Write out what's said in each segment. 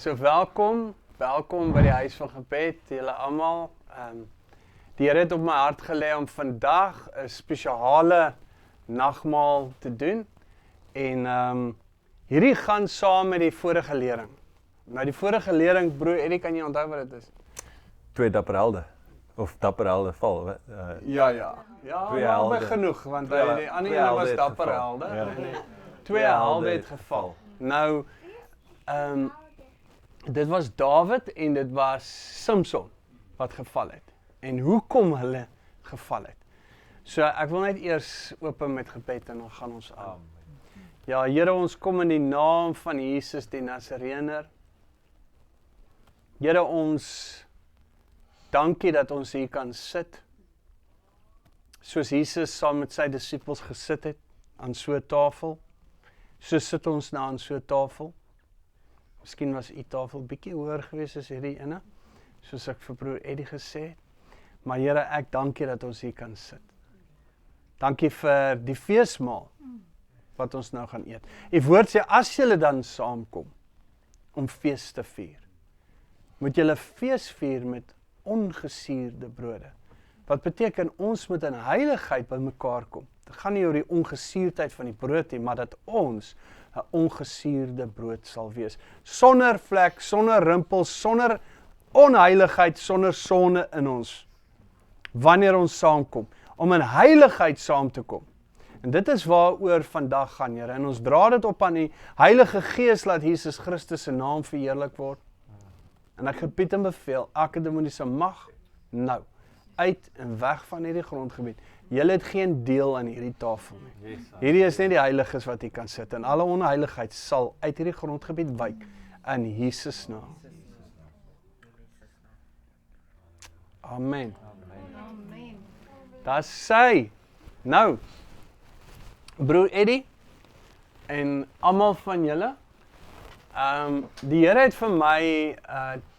So welkom by die huis van gebed, julle almal. Die Here het op my hart gelê om vandag 'n spesiale nagmaal te doen. En hierdie gaan saam met die vorige lering. Nou die vorige lering, broer Eddie, kan jy onthou wat dit is? 2 dapper helde. Of dapper helde val. Ja, Twee maar helde. genoeg, want Twee- die ander twee ene was helde het dapper geval. helde. Ja. En die twee helde het geval. Nou, dit was Dawid en dit was Samson wat geval het. En hoekom hulle geval het. So ek wil net eers open met gebed en dan gaan ons aan. Ja, Here, ons kom in die naam van Jesus die Nasareëner. Here, ons dankie dat ons hier kan sit. Soos Jesus saam met sy disippels gesit het aan so 'n tafel. So sit ons nou aan so 'n tafel. Miskien was u tafel bietjie hoër geweest as hierdie ene, soos ek vir broer Eddie gesê het. Maar Here, ek dankie dat ons hier kan sit. Dankie vir die feesmaal wat ons nou gaan eet. Die woord sê, as julle dan saamkom om fees te vier, moet julle fees vier met ongesuurde brode. Wat beteken ons moet in heiligheid by mekaar kom. Dit gaan nie oor die ongesuurdheid van die brood nie, maar dat ons 'n ongesuurde brood sal wees. Sonder vlek, sonder rimpels, sonder onheiligheid, sonder sonde in ons. Wanneer ons saamkom, om in heiligheid saam te kom. En dit is waaroor vandag gaan, Here. En ons dra dit op aan die Heilige Gees, laat Jesus Christus se naam verheerlik word. En ek gebied en beveel, elke demoniese mag, nou, uit en weg van hierdie grondgebied. Julle het geen deel aan hierdie tafel nie. Hierdie is net die heiliges wat hier kan sit. En alle onheiligheid sal uit hierdie grondgebied wyk, in Jesus naam. Amen. Daar sy. Nou, broer Eddie, en almal van julle, die Here het vir my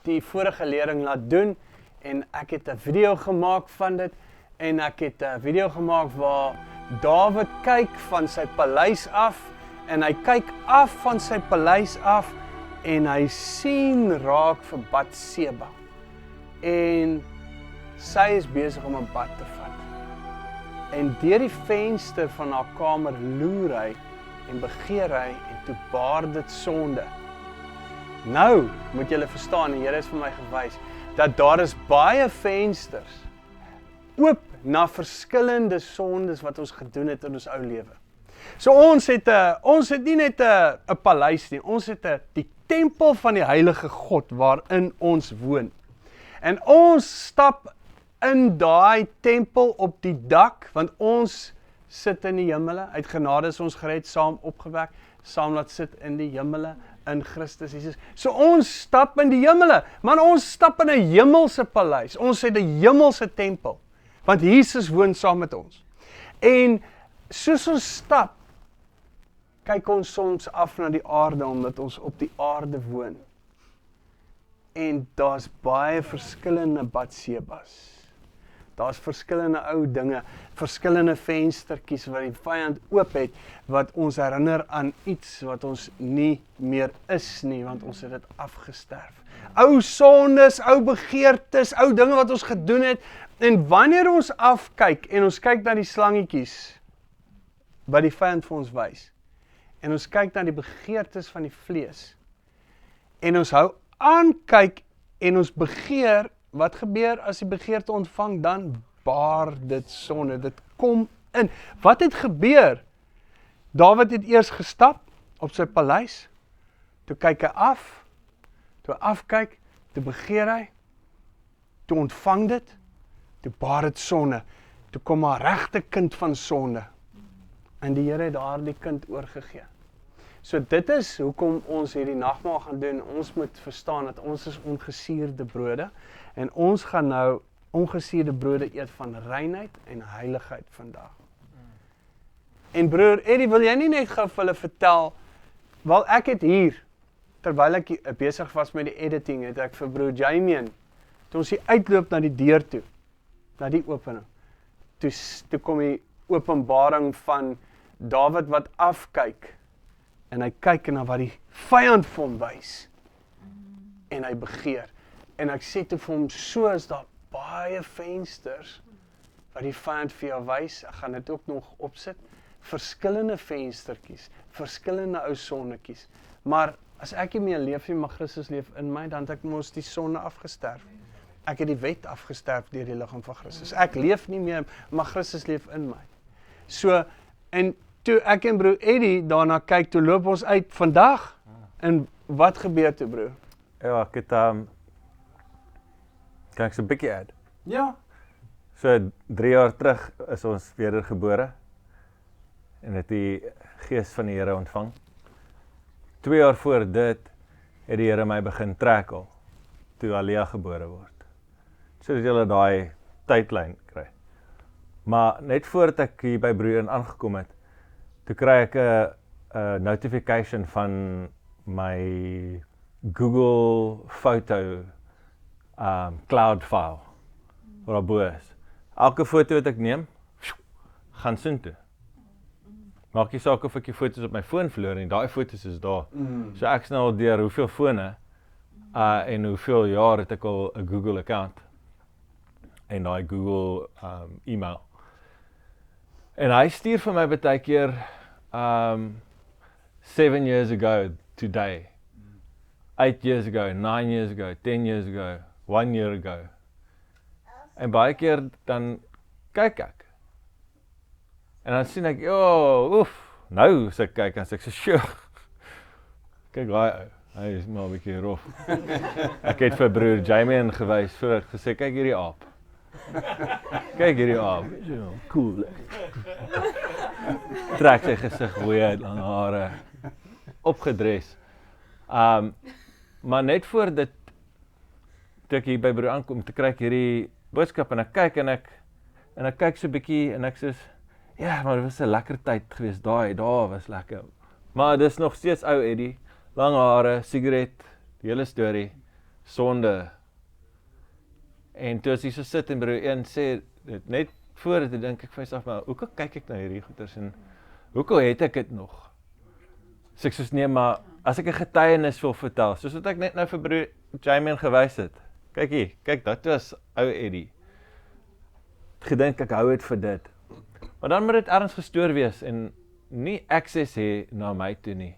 die vorige lering laat doen, en ek het 'n video gemaak van dit, en ek het 'n video gemaak waar Dawid kyk van sy paleis af, en hy kyk af van sy paleis af, en hy sien raak vir Batseba. En sy is besig om 'n bad te vat. En deur die venster van haar kamer loer hy en begeer hy en toe baar dit sonde. Nou moet julle verstaan, die Here het vir my gewys dat daar is baie vensters oop na verskillende sondes wat ons gedoen het in ons ou lewe. So ons het nie net 'n paleis nie, ons het die tempel van die heilige God waarin ons woon. En ons stap in daai tempel op die dak, want ons sit in die hemele, uit genade is ons gered, saam opgewek, saam laat sit in die hemele, in Christus Jesus. So ons stap in die hemele, maar ons stap in 'n hemelse paleis, ons het 'n hemelse tempel, want Jesus woon saam met ons. En soos ons stap, kyk ons soms af na die aarde, omdat ons op die aarde woon. En daar's baie verskillende Batsebas. Daar's verskillende ou dinge, verskillende venstertjies wat die vyand oop het, wat ons herinner aan iets wat ons nie meer is nie, want ons het dit afgesterf. Ou sondes, ou begeertes, ou dinge wat ons gedoen het, en wanneer ons afkyk, en ons kyk na die slangetjies, wat die vyand vir ons wys, en ons kyk na die begeertes van die vlees, en ons hou aan kyk, en ons begeer, wat gebeur as die begeerte ontvang, dan baar dit sonde, dit kom in. Wat het gebeur? Dawid het eers gestap op sy paleis, toe kyk hy af, toe afkyk, toe begeer hy, toe ontvang dit, toe baar dit sonde, toe kom 'n regte kind van sonde, en die Here het daardie kind oorgegee. So dit is hoekom ons hierdie nagmaal gaan doen. Ons moet verstaan dat ons is ongesuurde brode, en ons gaan nou ongesuurde brode eet van reinheid en heiligheid vandag. En broer Eddie, wil jy nie net gou vir hulle vertel, wel ek het hier, terwyl ek besig was met die editing, het ek vir broer Jamie, toe ons hier uitloop na die deur toe, na die opening, toe kom die openbaring van Dawid wat afkyk, en hy kyk na wat die vyand vir hom wys. en hy begeer. En ek sê toe vir hom, so is daar baie vensters wat die vyand vir jou wys, ek gaan dit ook nog opsit, verskillende venstertjies, verskillende ou sonnetjies, maar as ek nie meer leef nie, maar Christus leef in my, dan het ek mos die sonde afgesterf. Ek het die wet afgesterf deur die liggaam van Christus. Ek leef nie meer, maar Christus leef in my. So, en toe ek en broer Eddie daarna kyk, toe loop ons uit vandag, en wat gebeur toe, broer? Ja, ek het, kan ek so 'n bietjie add? Ja. So 3 jaar terug is ons wedergebore en het die gees van die Here ontvang. 2 jaar voor dit het die Here my begin trek al, toe Alia gebore word. So dat julle daai tydlyn kry. Maar net voordat ek hier by broer aangekom het, toe kry ek 'n notification van my Google foto cloud file wat daar bo is. Elke foto wat ek neem, gaan soontoe. Maak nie saak of ek die foto's op my foon verloor nie, daai foto's is daar. So ek is nou al deur hoeveel fone en hoeveel jaar het ek al 'n Google account en daai Google e-mail. En hy stuur vir my baie keer 7 years ago today, 8 years ago, 9 years ago, 10 years ago, 1 year ago. En baie keer dan kyk ek. En dan sien ek, nou as ek kyk, en sê ek so, sjoe, kyk hy is maar 'n bietjie rof. Ek het vir broer Jamie gewys, voor ek gesê, kyk hierdie aap. Kyk hierdie aap, cool. Trek sy gesig goeie, lang hare, opgedres. Maar net voor dit, toe ek hier by broer aankom, te kry ek hierdie boodskap, en ek kyk, en ek kyk so 'n bietjie, en ek sê, ja, maar dit was 'n lekker tyd geweest, daar was lekker. Maar dis nog steeds ou Eddie, lang hare, sigaret, die hele storie, sonde. En toe as hy so sit en broer sê, dit net voor dit, dink ek vir myself, maar hoekom kyk ek na hierdie goeters, en hoekom het ek dit nog? So ek soos, nee, maar as ek 'n getuienis wil vertel, soos wat ek net nou vir broer Jamie gewys het, kyk hier, kyk, dit was ou Eddie. Gedink ek hou het vir dit. Maar dan moet dit ergens gestoor wees en nie access hê na my toe nie.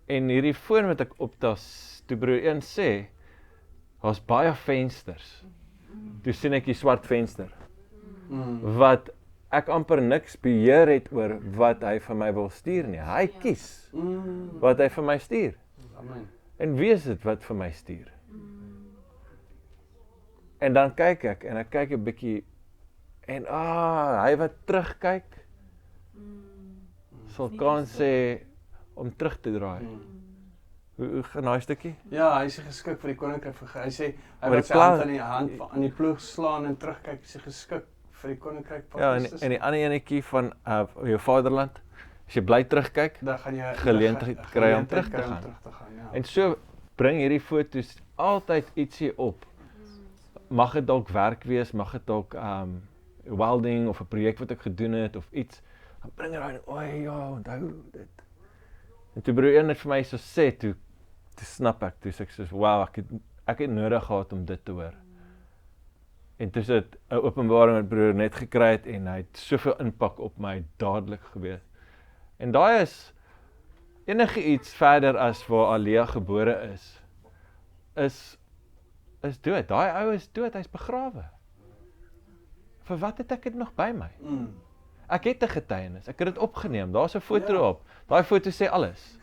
En hierdie foon wat ek optas, toe broer sê, daar's baie vensters. Toe sien ek die swart venster. Wat ek amper niks beheer het oor wat hy vir my wil stuur nie. Hy kies wat hy vir my stuur. Amen. En wie is dit wat vir my stuur? En dan kyk ek, en ek kyk 'n bietjie, en hy wat terugkyk, sal kan sê, om terug te draai. Hoe gaan daai stukkie? Ja, hy is geskik vir die koninkryk van hy sê, hy Maar wil die sy hand aan die ploeg slaan en terugkyk, is hy geskik vir die koninkryk van Ja, Christus. en die ander enetjie van jou vaderland, as jy bly terugkyk, Dan gaan jy geleentheid kry om terug te kry om gaan. terug te gaan, ja. En so bring hierdie foto's altyd ietsie op. Mag dit dalk werk wees, mag dit dalk welding of 'n projek wat ek gedoen het of iets. Dan bring dit daai, ja, onthou dit. En toe broer net vir my so sê, toe snap ek, toe sê ek soos, wow, ek het nodig gehad om dit te hoor. En toe het 'n openbaring met broer net gekry het en hy het soveel impak op my dadelik gewees. En daai is enige iets verder as waar Alia gebore is dood. Daai ou is dood, hy's begrawe. Vir wat het ek dit nog by my? Ek het 'n getuienis, ek het dit opgeneem, daar's 'n foto op. Daai foto sê alles.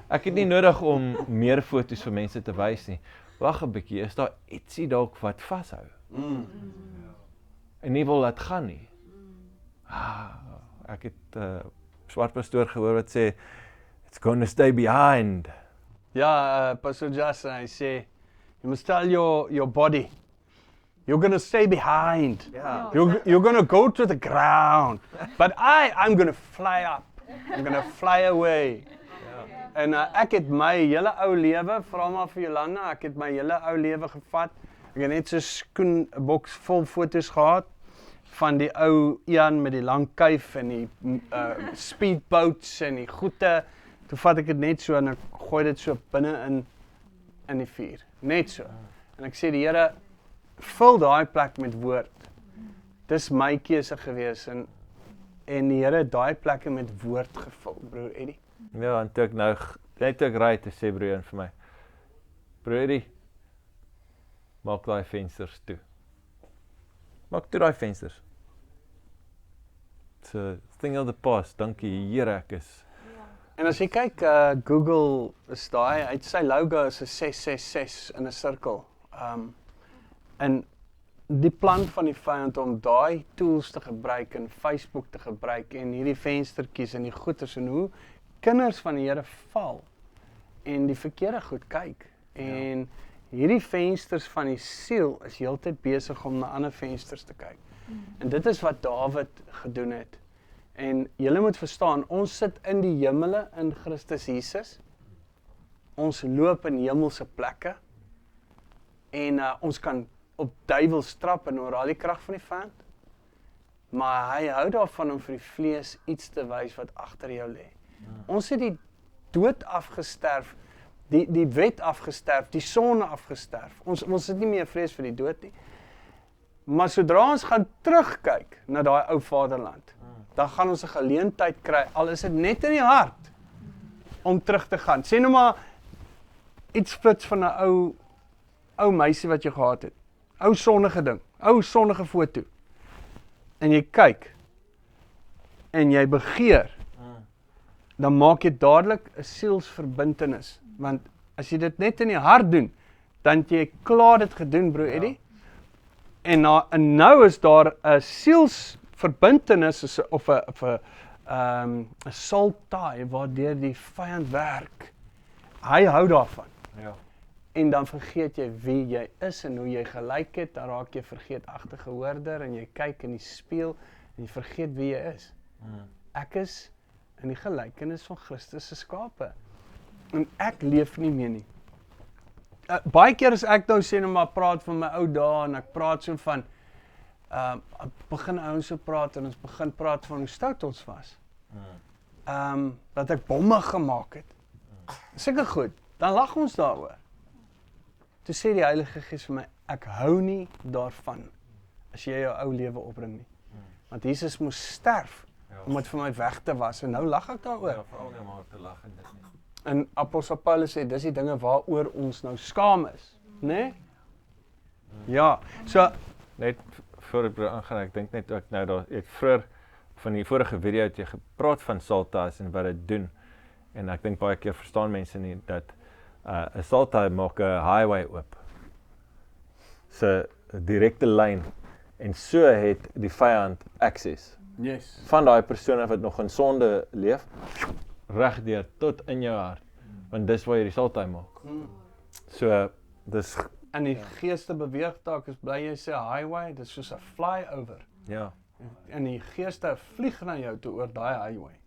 Ek het nie nodig om meer foto's vir mense te wys nie. Wag 'n bietjie, is daar ietsie dalk wat vashou? En nie wil laat gaan nie. Ek het swart pastoor gehoor wat sê, it's going to stay behind. Ja, Pastor Justin, hy sê, you must tell your body, you're going to stay behind. Ja. You're going to go to the ground. But I'm going to fly up. I'm going to fly away. En ek het my hele ou lewe, vra maar vir Jolanda, ek het my hele ou lewe gevat. Ek het net so 'n skoenboks vol foto's gehad van die ou Ian met die lang kuif en die speedboats en die goede. Toe vat ek dit net so en ek gooi dit so binne in in die vuur, net so. En ek sê die Here, vul daai plek met woord. Dis my keuse gewees en die Here het daai plekke met woord gevul, broer Eddie. Ja, en toe ek nou, net toe ek ry, toe sê broer vir my, broer Eddie, maak daai vensters toe. Maak toe daai vensters. It's a thing of the past, dankie Here, ek is. En as jy kyk, Google is daai, uit sy logo is 'n 666 in 'n sirkel. En die plan van die vyand om daai tools te gebruik en Facebook te gebruik en hierdie venstertjies en die goeters en hoe kinders van die Here val en die verkeerde goed kyk. En hierdie vensters van die siel is heeltyd besig om na ander vensters te kyk. En dit is wat Dawid gedoen het. En julle moet verstaan, ons sit in die hemele in Christus Jesus. Ons loop in hemelse plekke. En ons kan op duiwels trap en oor al die krag van die vyand. Maar hy hou daarvan om vir die vlees iets te wys wat agter jou lê. Ons het die dood afgesterf, die wet afgesterf, die sonde afgesterf. Ons het nie meer vrees vir die dood nie. Maar sodra ons gaan terugkyk na daai ou vaderland, dan gaan ons 'n geleentheid kry, al is dit net in die hart, om terug te gaan. Sê nou maar iets flits van 'n ou meisie wat jy gehad het. Ou sonnige ding, ou sonnige foto. En jy kyk, en jy begeer, dan maak jy dadelik 'n sielsverbintenis. Want as jy dit net in die hart doen, dan het jy klaar dit gedoen, broer Eddie. En nou is daar 'n sielsverbintenis of 'n soul tie waardeur die vyand werk. Hy hou daarvan. Ja. En dan vergeet jy wie jy is en hoe jy gelyk het, dan raak jy vergeetagtige hoorder en jy kyk in die spieël en jy vergeet wie jy is. Ek is in die gelykenis van Christus se skape. En ek leef nie meer nie. Baie keer as ek nou sê nou maar praat van my ou dae en ek praat so van begin ouens so praat en ons begin praat van hoe stout ons was. Dat ek bomme gemaak het. Sulke goed, dan lag ons daaroor. Toe sê die Heilige Gees vir my, ek hou nie daarvan as jy jou ou lewe opbring nie. Want Jesus moes sterf om dit vir my weg te was en nou lag ek daaroor. Ja, veral nie om haar te lag en dit nie. En Apostel Paulus sê, dis die dinge waaroor ons nou skaam is, né? Ja, so Net voor ek aangaan, ek dink net ook nou daar, ek vroeër van die vorige video het jy gepraat van saltas en wat dit doen. En ek dink baie keer verstaan mense nie dat 'n salta maak 'n highway oop. So 'n direkte lyn en so het die vyand access. yes. Van daai persone wat nog in sonde leef, regdeur tot in jou hart. Want dis waar jy die salta maak. So dis En die geeste beweeg dalk, is bly jy sê highway, dit is soos 'n flyover. ja. En die geeste vlieg na jou toe oor daai highway.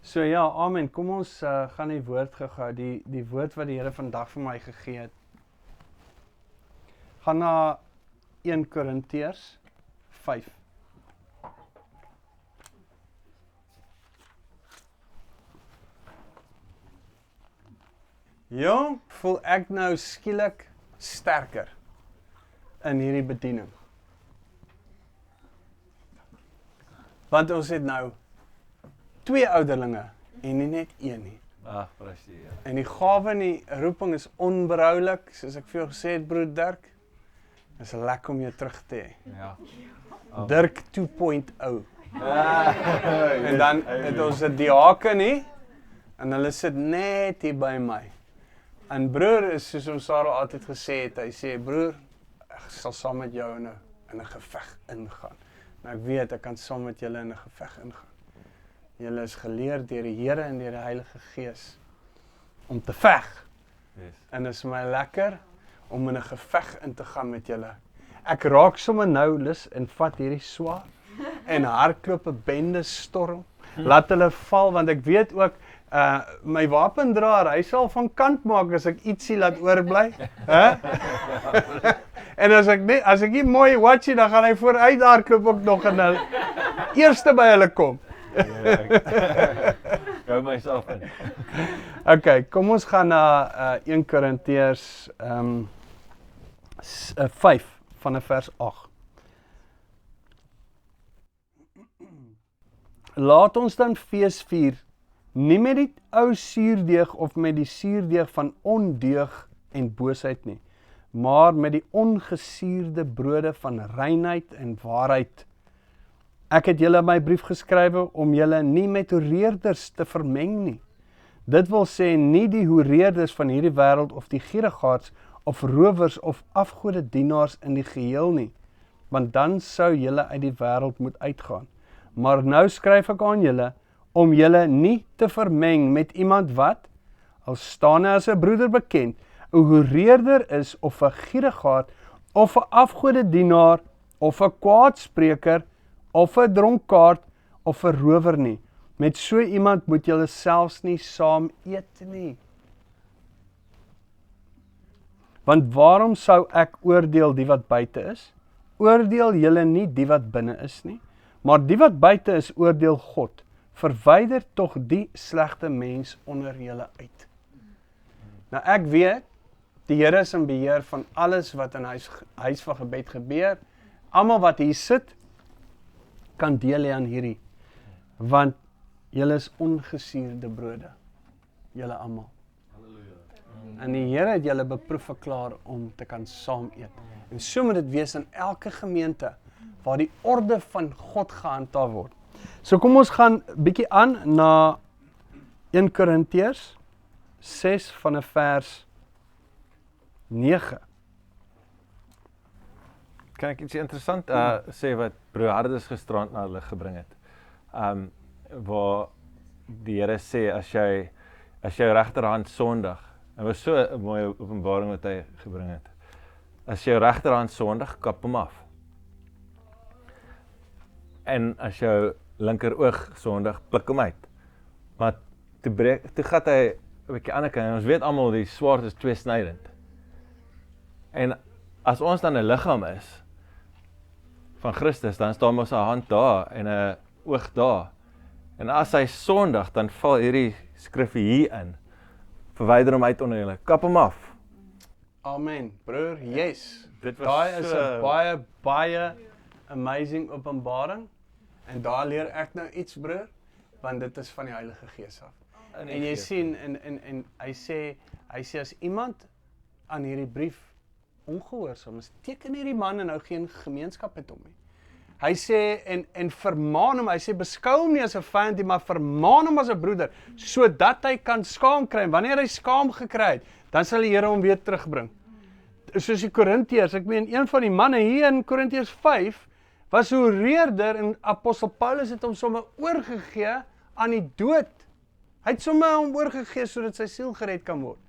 So ja, amen. Kom ons gaan die woord gou, die woord wat die Here vandag vir my gegee het. Gaan na 1 Korintiërs 5. Jong, voel ek nou skielik sterker in hierdie bediening. Want ons het nou 2 ouderlinge en nie net 1 nie. Ag, prys die Here. En die gawe en die roeping is onberoulik, soos ek vir jou gesê het, broer Dirk. Dit is lekker om jou terug te hê. Ja. Dirk 2.0. En dan het ons 'n diakenie en hulle sit net hier by my. En broer is soos ons Sarah altyd gesê het, hy sê broer, ek sal saam met jou in 'n geveg ingaan. Maar ek weet ek kan saam met julle in 'n geveg ingaan. Julle is geleer deur die Here en deur die Heilige Gees om te veg. Yes. En dit is my lekker om in 'n geveg in te gaan met julle. Ek raak sommer nou lus en vat hierdie swaard en hardloop 'n bende storm. Laat hulle val want ek weet ook my wapendraer, hy sal van kant maak as ek ietsie laat oorbly, hè? En as ek nie mooi watchie, dan gaan hy vooruit hardloop ook nog en eerste by hulle kom. Ja, hou myself in. Okay, kom ons gaan na 1 Korintiërs 5 vanaf vers 8. Laat ons dan fees vier, nie met die ou suurdeeg of met die suurdeeg van ondeug en boosheid nie, maar met die ongesuurde brode van reinheid en waarheid. Ek het julle my brief geskrywe om julle nie met hoereerders te vermeng nie. Dit wil sê nie die hoereerders van hierdie wêreld of die gierigaards of rowers of afgodedienaars in die geheel nie, want dan sou julle uit die wêreld moet uitgaan. Maar nou skryf ek aan julle om julle nie te vermeng met iemand wat, al staan hy as 'n broeder bekend, 'n hoereerder is of 'n gierigaard of 'n afgodedienaar of 'n kwaadspreker of 'n dronkaard of 'n rower nie. Met so iemand moet julle selfs nie saam eet nie. Want waarom sou ek oordeel die wat buite is? Oordeel julle nie die wat binne is nie, maar die wat buite is oordeel God. Verwyder tog die slegte mens onder julle uit. Nou ek weet, die Here is in beheer van alles wat in huis van gebed gebeur. Almal wat hier sit, kan deel hê aan hierdie, want julle is ongesuurde brode, julle almal. En die Here het julle beproef verklaar om te kan saam eet. En so moet dit wees in elke gemeente waar die orde van God gehandhaaf word. So kom ons gaan bietjie aan na 1 Korintiërs 6 vanaf vers 9. Kan ek iets interessant sê wat broer Hardes gisterand na hulle gebring het? Waar die Here sê as jou regterhand sondig, en was so 'n mooie openbaring wat hy gebring het. As jou regterhand sondig, kap hom af. En as jou linkeroog sondig, pluk hom uit. Maar toe gaat hy 'n bietjie ander kant, en ons weet almal die swaard is tweesnydend. En as ons dan 'n liggaam is van Christus, dan staan ons 'n hand daar en 'n oog daar. En as hy sondig, dan val hierdie skrif hier in. Verwyder hom uit onder julle, kap hom af. Amen, broer, yes. Dit was Daai is so 'n baie amazing openbaring. En daar leer ek nou iets, broer, want dit is van die Heilige Gees af. En jy sien, en hy sê as iemand aan hierdie brief ongehoorsaam is, teken hierdie man en nou geen gemeenskap met hom nie. Hy sê, en vermaan hom, hy sê, beskou hom nie as 'n vyand nie, maar vermaan hom as 'n broeder, sodat hy kan skaam kry. En wanneer hy skaam gekry het, dan sal die Here hom weer terugbring. Soos die Korintiërs, ek meen, een van die manne hier in Korintiërs 5, was so reerder, en apostel Paulus het hom sommer oorgegee aan die dood. Hy het sommer hom oorgegee, sodat sy siel gered kan word.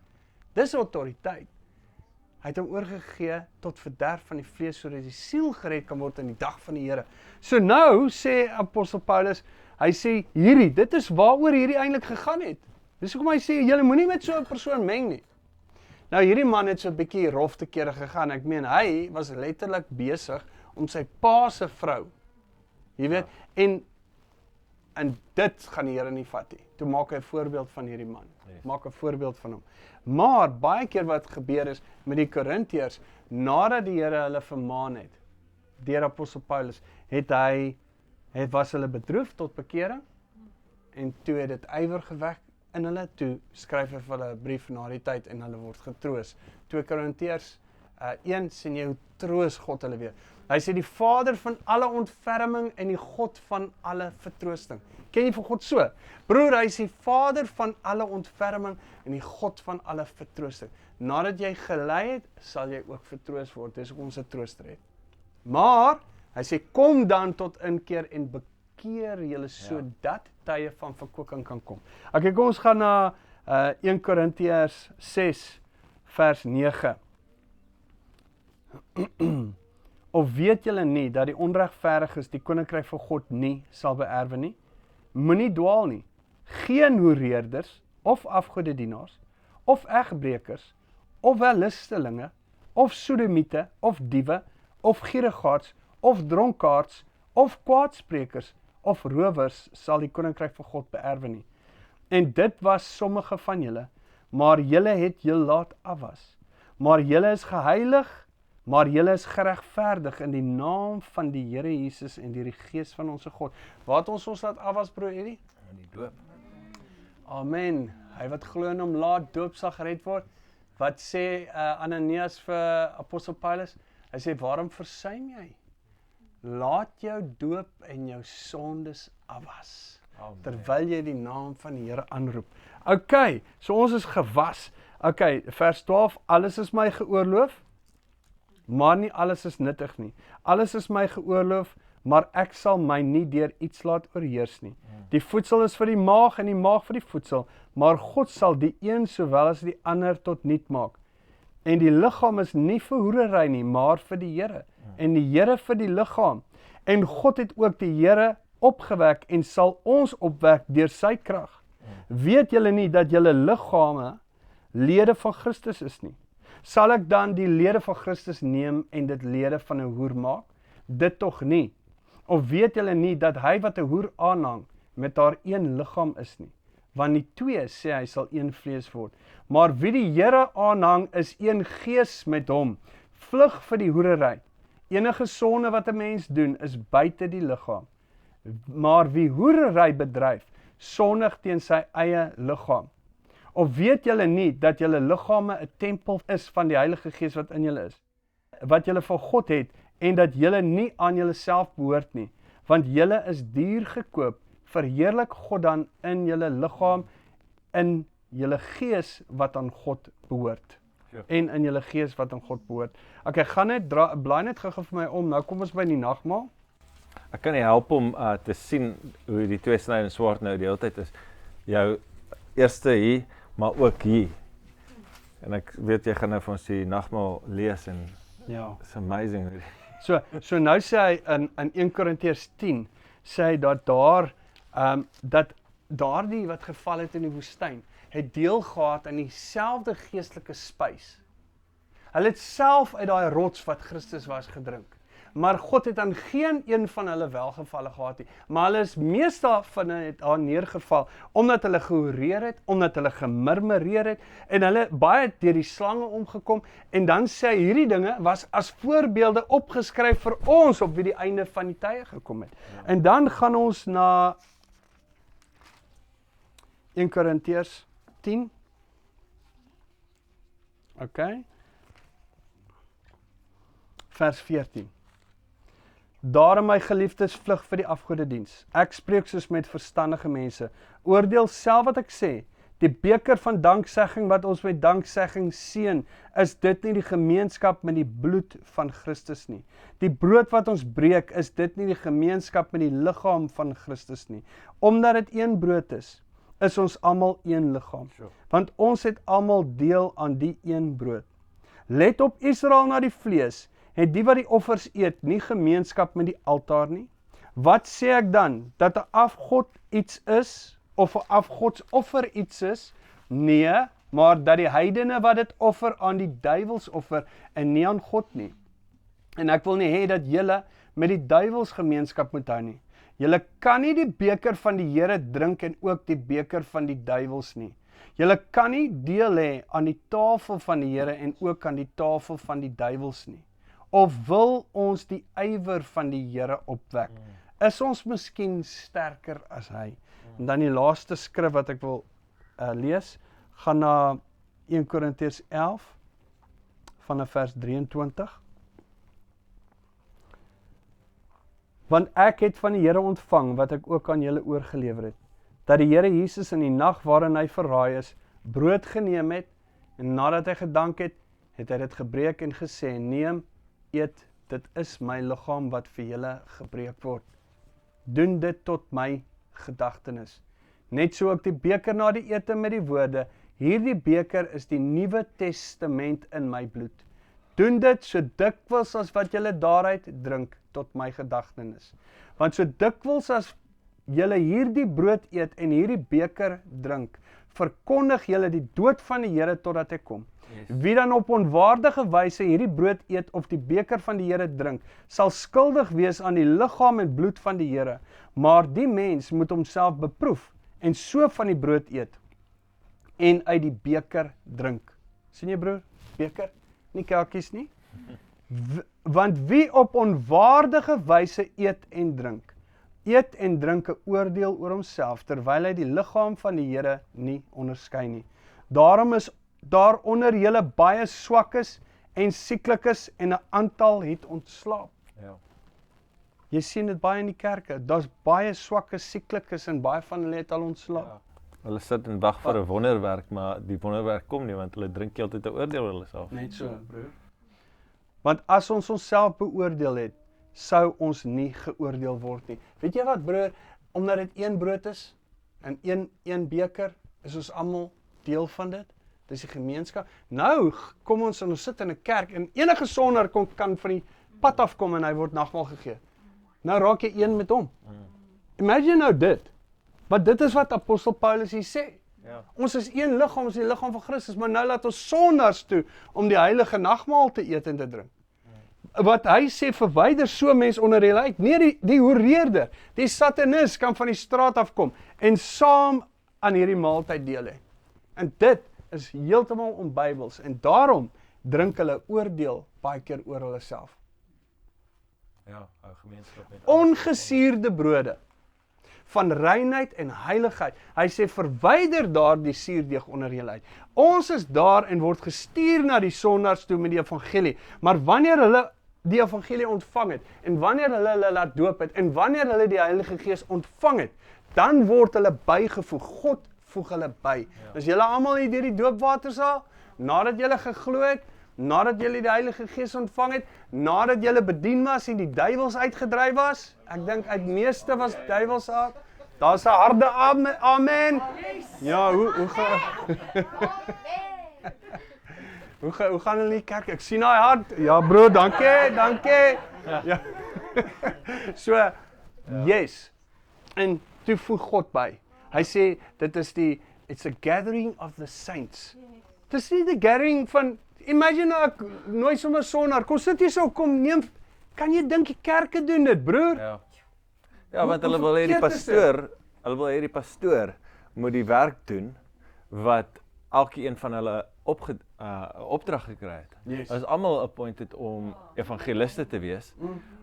Dis autoriteit. Hy het hom oorgegee tot verderf van die vlees, sodat die siel gered kan word in die dag van die Here. So nou sê apostel Paulus, hy sê dit is waaroor hierdie eintlik gegaan het. Dis hoekom hy sê, julle moenie met so 'n persoon meng nie. Nou hierdie man het so 'n bietjie rof te kere gegaan. Ek meen, hy was letterlik besig om sy pa se vrou, jy weet, en dit gaan die Here nie vat nie. Toe maak hy 'n voorbeeld van hierdie man. Maak 'n voorbeeld van hom. Maar baie keer wat gebeur is met die Korintiërs, nadat die Here hulle vermaan het, deur apostel Paulus, was hulle bedroef tot bekering, en toe het dit ywer gewek in hulle, toe skryf hy vir hulle 'n brief na die tyd, en hulle word getroos. 2 Korintiërs 1 sien jy hoe troos God hulle weer. Hy sê die Vader van alle ontferming en die God van alle vertroosting. Ken jy vir God so? Broer, hy sê Vader van alle ontferming en die God van alle vertroosting. Nadat jy gelei het, sal jy ook vertroos word. Dis hoekom ons 'n trooster het. Maar hy sê kom dan tot inkeer en bekeer julle sodat tye van verkwikking kan kom. Okay, kom ons gaan na 1 Korintiërs 6 vers 9. Of weet julle nie dat die onregverdiges die koninkryk van God nie sal beerwe nie? Moenie dwaal nie. Geen hoereerders of afgodedienaars of egbrekers of wellustelinge of sodomiete of diewe of gierigaards of dronkaards of kwaadsprekers of rowers sal die koninkryk van God beerwe nie. En dit was sommige van julle, maar julle het julle laat afwas. Maar julle is geheilig, maar julle is geregverdig in die naam van die Here Jesus en deur die Gees van ons God. Waar het ons laat afwas, broer Eddie? In die doop. Amen. Hy wat glo in hom laat doop sal gered word. Wat sê Ananias vir apostel Paulus? Hy sê, waarom versuim jy? Laat jou doop en jou sondes afwas. Amen. Terwyl jy die naam van die Here aanroep. Okay, so ons is gewas. Okay, vers 12, alles is my geoorloof, maar nie alles is nuttig nie. Alles is my geoorloof, maar ek sal my nie deur iets laat oorheers nie. Die voedsel is vir die maag en die maag vir die voedsel, maar God sal die een sowel as die ander tot niet maak. En die liggaam is nie vir hoerery nie, maar vir die Here. En die Here vir die liggaam. En God het ook die Here opgewek en sal ons opwek deur sy krag. Weet julle nie dat julle liggame lede van Christus is nie? Sal ek dan die lede van Christus neem en dit lede van 'n hoer maak? Dit tog nie. Of weet julle nie dat hy wat 'n hoer aanhang met haar een liggaam is nie? Want die twee, sê hy, sal een vlees word. Maar wie die Here aanhang is een gees met hom. Vlug vir die hoerery. Enige sonde wat 'n mens doen is buite die liggaam. Maar wie hoerery bedryf, sondig teen sy eie liggaam. Of weet julle nie dat julle liggame 'n tempel is van die Heilige Gees wat in julle is, wat julle van God het, en dat julle nie aan julleself behoort nie, want julle is duur gekoop, verheerlik God dan in julle liggaam, in julle gees wat aan God behoort. Ja. En in julle gees wat aan God behoort. Okay, gaan net, blaai net gou vir my om, nou kom ons by die nagmaal. Ek kan nie help om te sien hoe die twee sny en swart nou die hele tyd is. Jou eerste hier, maar ook hier. En ek weet jy gaan nou vir ons die nagmaal lees en Ja. it's amazing. So nou sê hy in 1 Korintiërs 10, sê hy dat dat daardie wat geval het in die woestyn, het deel gehad aan dieselfde geestelike spys. Hulle het self uit daai rots wat Christus was gedrink. Maar God het aan geen een van hulle welgevalle gehad nie. Maar hulle is meeste van hulle het daar neergeval, omdat hulle gehoreer het, omdat hulle gemurmureer het, en hulle baie deur die slange omgekom, en dan sê hy, hierdie dinge was as voorbeelde opgeskryf vir ons, op wie die einde van die tye gekom het. Ja. En dan gaan ons na 1 Korintiërs 10. Okay. Vers 14. Daarom my geliefdes, vlug vir die afgodediens. Ek spreek soos met verstandige mense. Oordeel self wat ek sê. Die beker van danksegging wat ons met danksegging seën, is dit nie die gemeenskap met die bloed van Christus nie. Die brood wat ons breek, is dit nie die gemeenskap met die liggaam van Christus nie. Omdat dit een brood is ons almal een liggaam. Want ons het almal deel aan die een brood. Let op Israel na die vlees. Het die wat die offers eet nie gemeenskap met die altaar nie? Wat sê ek dan? Dat 'n afgod iets is, of 'n afgodsoffer iets is? Nee, maar dat die heidene wat dit offer aan die duiwels offer, en nie aan God nie. En ek wil nie hê dat julle met die duiwels gemeenskap moet hou nie. Julle kan nie die beker van die Here drink en ook die beker van die duiwels nie. Julle kan nie deel hê aan die tafel van die Here en ook aan die tafel van die duiwels nie. Of wil ons die ywer van die Here opwek? Is ons miskien sterker as hy? En dan die laaste skrif wat ek wil lees, gaan na 1 Korintiërs 11, vanaf vers 23. Want ek het van die Here ontvang, wat ek ook aan julle oorgelewer het, dat die Here Jesus in die nag waarin hy verraai is, brood geneem het, en nadat hy gedank het, het hy dit gebreek en gesê, neem, eet, dit is my liggaam wat vir julle gebreek word. Doen dit tot my gedagtenis. Net so ook die beker na die ete met die woorde, hierdie beker is die Nuwe Testament in my bloed. Doen dit so dikwels as wat julle daaruit drink tot my gedagtenis. Want so dikwels as julle hierdie brood eet en hierdie beker drink, verkondig julle die dood van die Here totdat hy kom. Yes. Wie dan op onwaardige wyse hierdie brood eet of die beker van die Here drink, sal skuldig wees aan die liggaam en bloed van die Here. Maar die mens moet homself beproef en so van die brood eet, en uit die beker drink. Sien jy broer? Beker? Nie kelkies nie. Want wie op onwaardige wyse eet en drink, eet en drink 'n oordeel oor homself, terwyl hy die liggaam van die Here nie onderskei nie. Daarom is daar onder julle baie swakkes en sieklikes en 'n aantal het ontslaap. Ja. Jy sien dit baie in die kerke, daar's baie swakkes, sieklikes en baie van hulle het al ontslaap. Ja. Hulle sit en wag vir 'n wonderwerk, maar die wonderwerk kom nie, want hulle drink heeltyd 'n oordeel oor hulle self. Net so, broer. Want as ons onsself beoordeel het, sou ons nie geoordeel word nie. Weet jy wat, broer? Omdat dit een brood is en een beker, is ons almal deel van dit. Dis die gemeenskap. Nou kom ons en ons sit in 'n kerk en enige sondaar kan van die pad afkom en hy word nagmaal gegee. Nou raak jy een met hom. Imagine nou dit. Want dit is wat apostel Paulus hier sê. Ja. Ons is een liggaam, ons is die liggaam van Christus, maar nou laat ons sondaars toe om die heilige nagmaal te eet en te drink. Wat hy sê, verwyder so mens onder julle uit. Nee, die hoereerder, die satanis kan van die straat afkom en saam aan hierdie maaltyd deel hê. En dit is heeltemal onbybels en daarom drink hulle oordeel baie keer oor hulle self. Ja, 'n gemeenskap met Ongesuurde brode van reinheid en heiligheid. Hy sê verwyder daar die suurdeeg onder julle uit. Ons is daar en word gestuur na die sondaars toe met die evangelie. Maar wanneer hulle die evangelie ontvang het en wanneer hulle laat doop het en wanneer hulle die Heilige Gees ontvang het, dan word hulle bygevoeg. God voeg hulle by. Ja. Is julle almal hier deur die doopwatersaal? Nadat julle geglo het, nadat julle die Heilige Gees ontvang het, nadat julle bedien was en die duiwels uitgedryf was? Ek dink uit meeste was duiwels uit. Daar's 'n harde amen. Ja, hoe gaan hulle in die kerk? Ek sien daai hart. Ja, bro, dankie. Ja. So, yes. En toe voeg God by. Hy sê dit is it's a gathering of the saints. Dis nie die gathering van, imagine ek nooi sommer sondaar, kom sit hier so, kom neem, kan jy dink die kerke doen dit, broer? Ja. Ja, want hulle wil hê die pastoor moet die werk doen wat elkeen van hulle opdrag gekry het. Yes. Hulle is almal appointed om evangeliste te wees.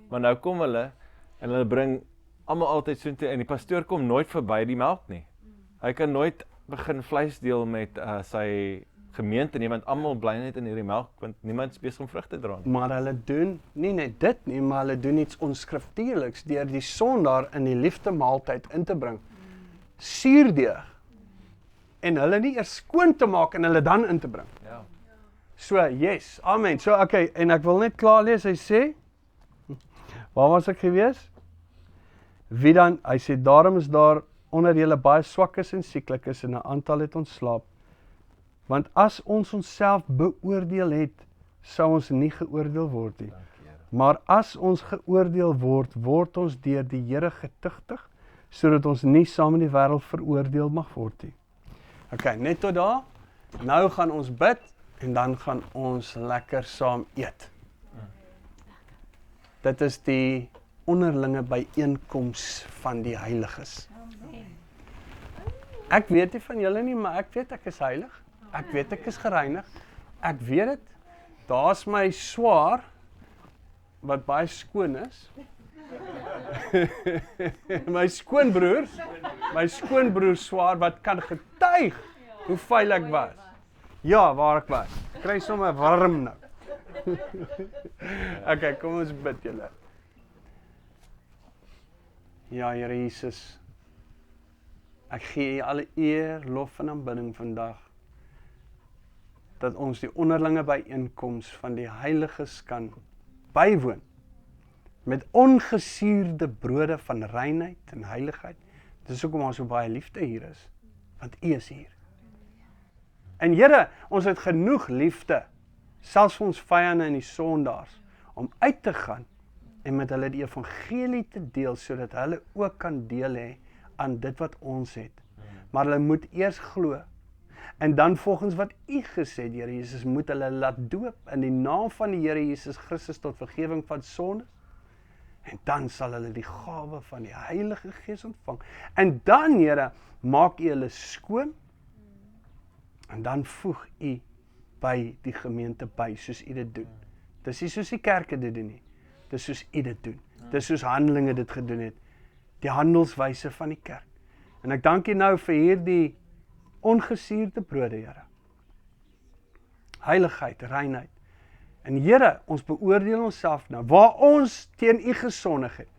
Maar nou kom hulle en hulle bring almal altyd soontoe en die pastoor kom nooit verby die melk nie. Hy kan nooit begin vleis deel met sy gemeente nie, want almal bly net in hierdie melk, want niemand is besig om vrug te dra nie. Maar hulle doen nie net dit nie, maar hulle doen iets onskriftuurliks deur die sondaar in die liefdemaaltyd in te bring. Suurdeeg. En hulle nie eers skoon te maak en hulle dan in te bring. Ja. So, yes, amen. So, okay, en ek wil net klaar lees, hy sê, waar was ek gewees? Wie dan, hy sê, daarom is daar onder julle baie swakkes en sieklikes en 'n aantal het ontslaap. Want as ons onsself beoordeel het, sou ons nie geoordeel word nie. Maar as ons geoordeel word, word ons deur die Here getuigtig, sodat ons nie saam met die wêreld veroordeel mag word nie. Okay, net tot daar. Nou gaan ons bid en dan gaan ons lekker saam eet. Dit is die onderlinge byeenkoms van die heiliges. Ek weet nie van julle nie, maar ek weet ek is heilig. Ek weet ek is gereinig. Ek weet dit. Daar's my swaar wat baie skoon is. my skoonbroer swaar wat kan getuig hoe vuil ek was. Ja, waar ek was. Kry sommer warm nou. Okay, kom ons bid julle. Ja, Here Jesus. Ek gee U alle eer, lof en aanbidding vandag. Dat ons die onderlinge byeenkoms van die heiliges kan bywoon. Met ongesuurde brode van reinheid en heiligheid. Dis hoekom ons so baie liefde hier is. Want U is hier. En Here, ons het genoeg liefde, selfs vir ons vyande en die sondaars, om uit te gaan en met hulle die evangelie te deel, sodat hulle ook kan deel hê aan dit wat ons het. Maar hulle moet eers glo. En dan volgens wat U gesê het, Here Jesus, moet hulle laat doop in die naam van die Here Jesus Christus tot vergifnis van sondes. En dan sal hulle die gawe van die Heilige Gees ontvang. En dan, Here, maak U hulle skoon, en dan voeg U by die gemeente by, soos U dit doen. Dis nie soos die kerke dit doen nie. Dis soos U dit doen. Dis soos Handelinge dit gedoen het. Die handelswyse van die kerk. En ek dank U nou vir hierdie ongesuurde brode, Here. Heiligheid, reinheid. En Here, ons beoordeel onsself nou, waar ons teen U gesondig het,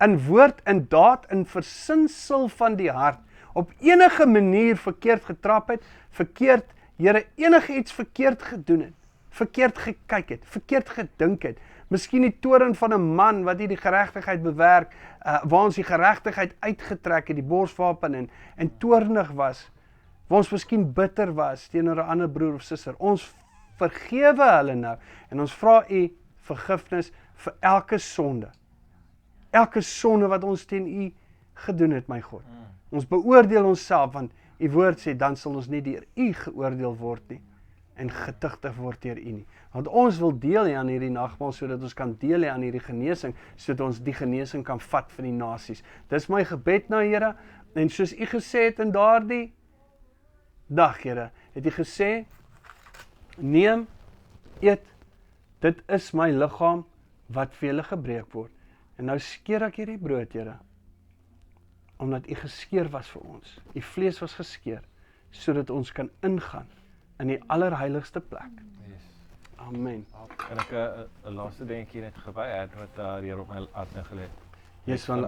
in woord, in daad, in versinsel van die hart, op enige manier verkeerd getrap het, verkeerd, Here, enige iets verkeerd gedoen het, verkeerd gekyk het, verkeerd gedink het, miskien die toorn van 'n man wat die geregtigheid bewerk, waar ons die geregtigheid uitgetrek het, die borswapen en toornig was, waar ons miskien bitter was teenoor 'n ander broer of suster. Ons vergewe hulle nou en ons vra U vergifnis vir elke sonde. Elke sonde wat ons teen U gedoen het, my God. Ons beoordeel onsself, want U woord sê, dan sal ons nie deur U geoordeel word nie en getuigtig word deur U nie. Want ons wil deel hê aan hierdie nagmaal, sodat ons kan deel hê aan hierdie genesing, sodat ons die genesing kan vat vir die nasies. Dis my gebed nou, Here, en soos U gesê het in daardie dag, Here, het U gesê, neem, eet, dit is my liggaam wat vir julle gebreek word. En nou skeer ek hierdie brood, Here, omdat U geskeer was vir ons. U vlees was geskeer, sodat ons kan ingaan in die allerheiligste plek. Amen. En ek 'n laaste dingetjie net gewy het wat hier op my hart nou gelê het. Yes, want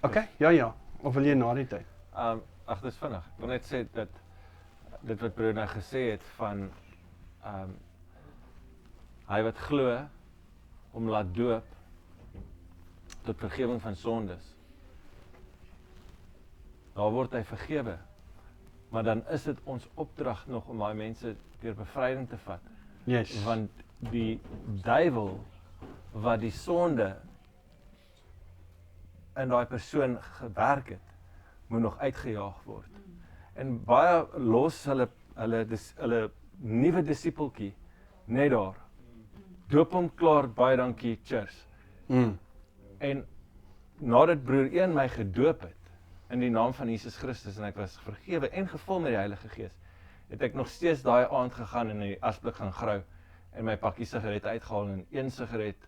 okay, ja. Of wil jy na die tyd? Ag, dis vinnig. Ek wil net sê dat dit wat broer nou gesê het van hy wat glo om laat doop tot vergifnis van sondes. Daar word hy vergewe. Maar dan is dit ons opdrag nog om daai mense deur bevryding te vat. Yes. Want die duiwel wat die sonde in daai persoon gewerk het, moet nog uitgejaag word. En baie los hulle nuwe disipeltjie net daar. Doop hom klaar, baie dankie, cheers. En nadat broer 1 my gedoop het in die naam van Jesus Christus en ek was vergewe en gevul met die Heilige Gees, het ek nog steeds daai aand gegaan en in die asblik gaan grou en my pakkie sigarette uitgehaal en een sigaret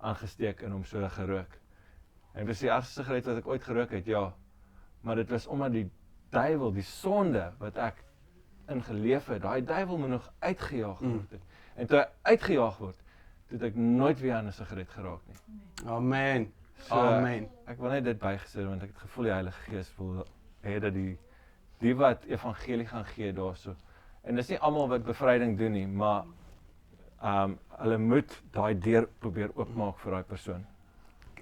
aangesteek en hom so gerook. En dit was die eerste sigaret wat ek ooit gerook het, ja. Maar dit was omdat die duiwel, die sonde wat ek ingeleef het, daai duiwel moet nog uitgejaag word. En toe hy uitgejaag word, het ek nooit weer aan 'n sigaret geraak nie. Amen. So, Amen. Ek wil net dit bygesit want ek het gevoel die Heilige Gees wil hê dat die wat evangelie gaan gee daarso. En dis nie almal wat bevryding doen nie, maar hulle moet daai deur probeer oopmaak vir daai persoon.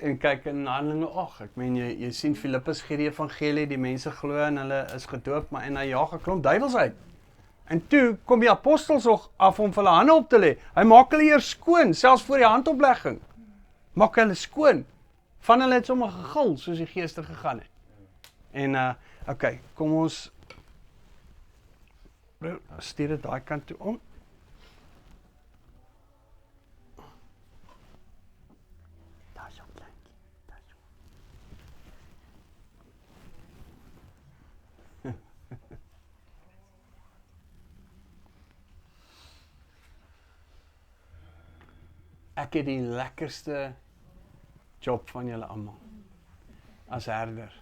En kyk in Handelinge 8, ek meen jy sien Filippus gee die evangelie, die mense glo en hulle is gedoop, maar en hy jaag 'n klomp duiwels uit. En toe kom die apostels ook af om vir hulle hande op te lê. Hy maak hulle eers skoon, selfs voor die handoplegging. Maak hulle skoon. Van hulle het sommer gegil, soos die geeste gegaan het. En okay, kom ons stuur dit daai kant toe om. Daar is jou kleintjie. Daar is jou. Ek het die lekkerste job van julle almal as herder.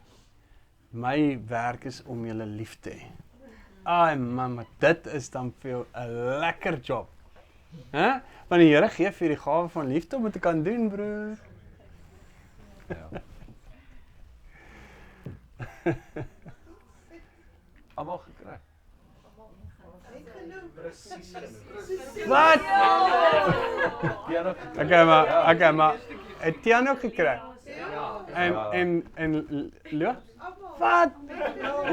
My werk is om julle lief te hê. Ai mamma, dit is dan vir jou 'n lekker job. Hè? Want die Here gee vir die gawe van liefde om dit te kan doen, broer. Ja. Almal gekry. Wat? Piano. Okay, maar het Tian ook gekry? En Leo? Wat?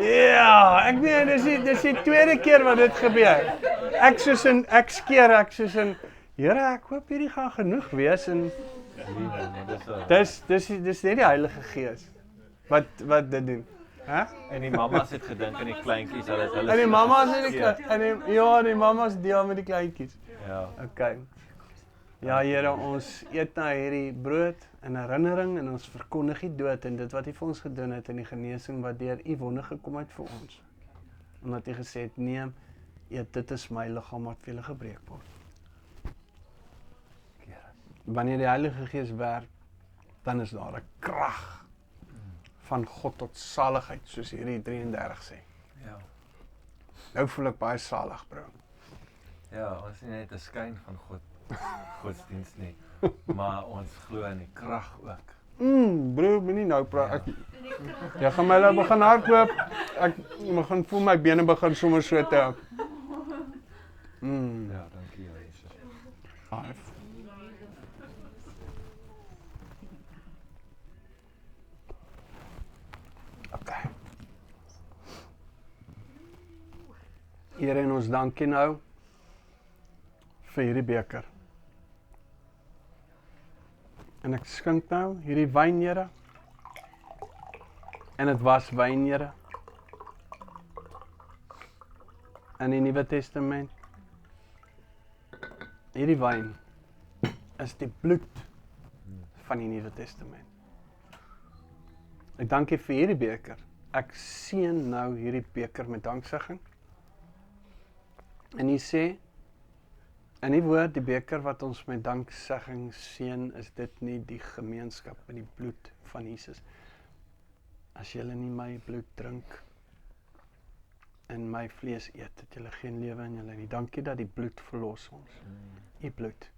Ja, ek meen dis die tweede keer wat dit gebeur. Ek soos in Here, ek hoop hierdie gaan genoeg wees en dis net die Heilige Gees wat dit doen. Hè? En die mammas het gedink aan die kleintjies, hulle En die mammas die mammas deel met die kleintjies. Ja. Okay. Ja, Here, ons eet nou hierdie brood in herinnering en ons verkondig die dood en dit wat U vir ons gedoen het en die genesing wat deur U wonder gekom het vir ons. Omdat U gesê het, neem, eet, dit is my liggaam wat vir julle gebreek word. Wanneer die Heilige Gees werk, dan is daar 'n krag van God tot saligheid, soos hierdie 33 sê. Ja. Nou voel ek baie salig, bro. Ja, ons is nie net 'n skyn van God, godsdienst nie, maar ons glo in die krag ook. Bro, moenie nou praat. Jy gaan my nou begin hardloop. Ek begin voel my bene begin sommer so te. Ja, dankie Jesus. Okay. Here, en ons dankie nou vir hierdie beker. En ek skink nou hierdie wyn, Here. En dit was wyn, Here. In die Nuwe Testament. Hierdie wyn is die bloed van die Nuwe Testament. Ek dank U vir hierdie beker. Ek seën nou hierdie beker met danksegging. En U sê in die woord, die beker wat ons met danksegging seën, is dit nie die gemeenskap met die bloed van Jesus. As julle nie my bloed drink en my vlees eet, het julle geen lewe in julle nie. Dankie dat die bloed verlos ons. U bloed.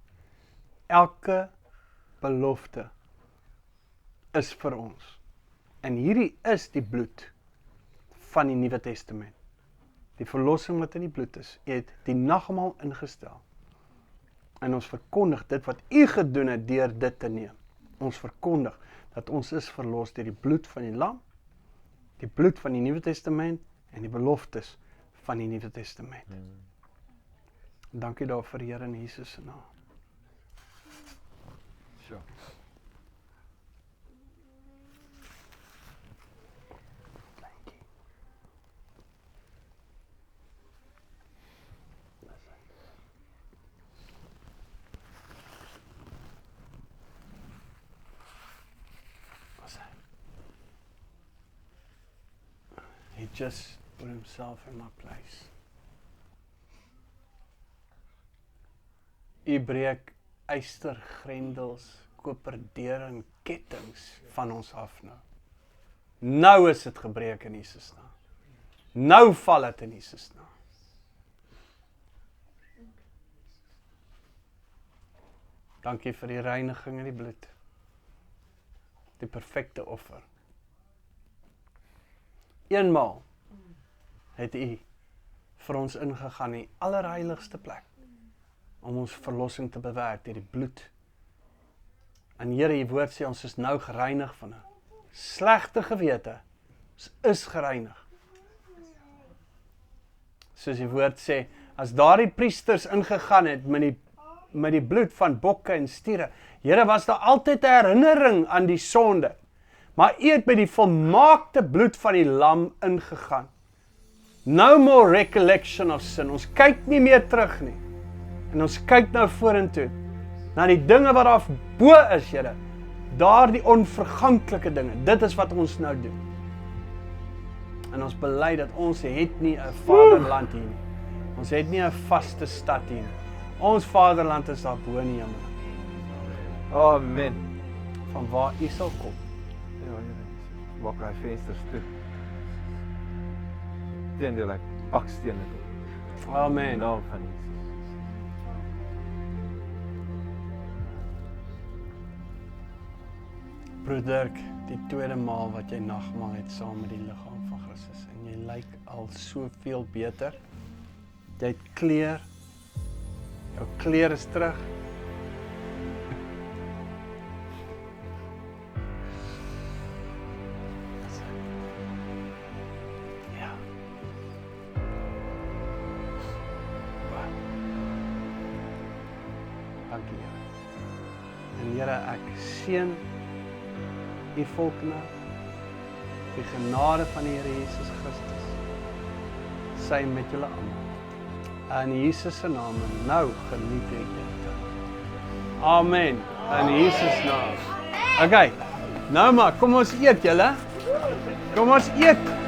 Elke belofte is vir ons. En hierdie is die bloed van die Nuwe Testament. Die verlossing wat in die bloed is. U het die nagmaal ingestel. En ons verkondig dit wat U gedoen het deur dit te neem. Ons verkondig dat ons is verlos deur die bloed van die lam, die bloed van die Nuwe Testament en die beloftes van die Nuwe Testament. Dankie daarvoor, Here, in Jesus se naam. Sure. He just put himself in my place. U breek ystergrendels, koperdeure en kettings van ons af nou. Nou is dit gebreek in Jesus naam. Nou val dit in Jesus naam. Dankie vir die reiniging in die bloed. Die perfekte offer. Eenmaal het U vir ons ingegaan in die allerheiligste plek om ons verlossing te bewerk deur die bloed. En Here, U woord sê ons is nou gereinig van 'n slegte gewete. Ons is gereinig. Soos die woord sê, as daardie priesters ingegaan het met die bloed van bokke en stiere, Here, was daar altyd 'n herinnering aan die sonde. Maar U het met die volmaakte bloed van die lam ingegaan. No more recollection of sin. Ons kyk nie meer terug nie. En ons kyk nou vorentoe. Na die dinge wat daar bo is, Here. Daar die onverganklike dinge. Dit is wat ons nou doen. En ons bely dat ons het nie 'n vaderland hier nie. Ons het nie 'n vaste stad hier nie. Ons vaderland is daar bo in die hemel. Amen. Van waar U sal kom. Ja, Here. Maak hy vensters toe. Teendeel ek bakstene toe. Amen. In naam van Jesus. Broeder, die tweede maal wat jy nagmaal het saam met die liggaam van Christus en jy lyk al soveel beter. Jy het kleur. Jou kleur is terug. Ja. Dankie, Here. En Here, ek seën U volk nou, die genade van die Here Jesus Christus, sy met julle almal. In Jesus se naam, en nou geniet U dit. Amen. In Jesus naam. Okay. Nou maar, kom ons eet julle. Kom ons eet.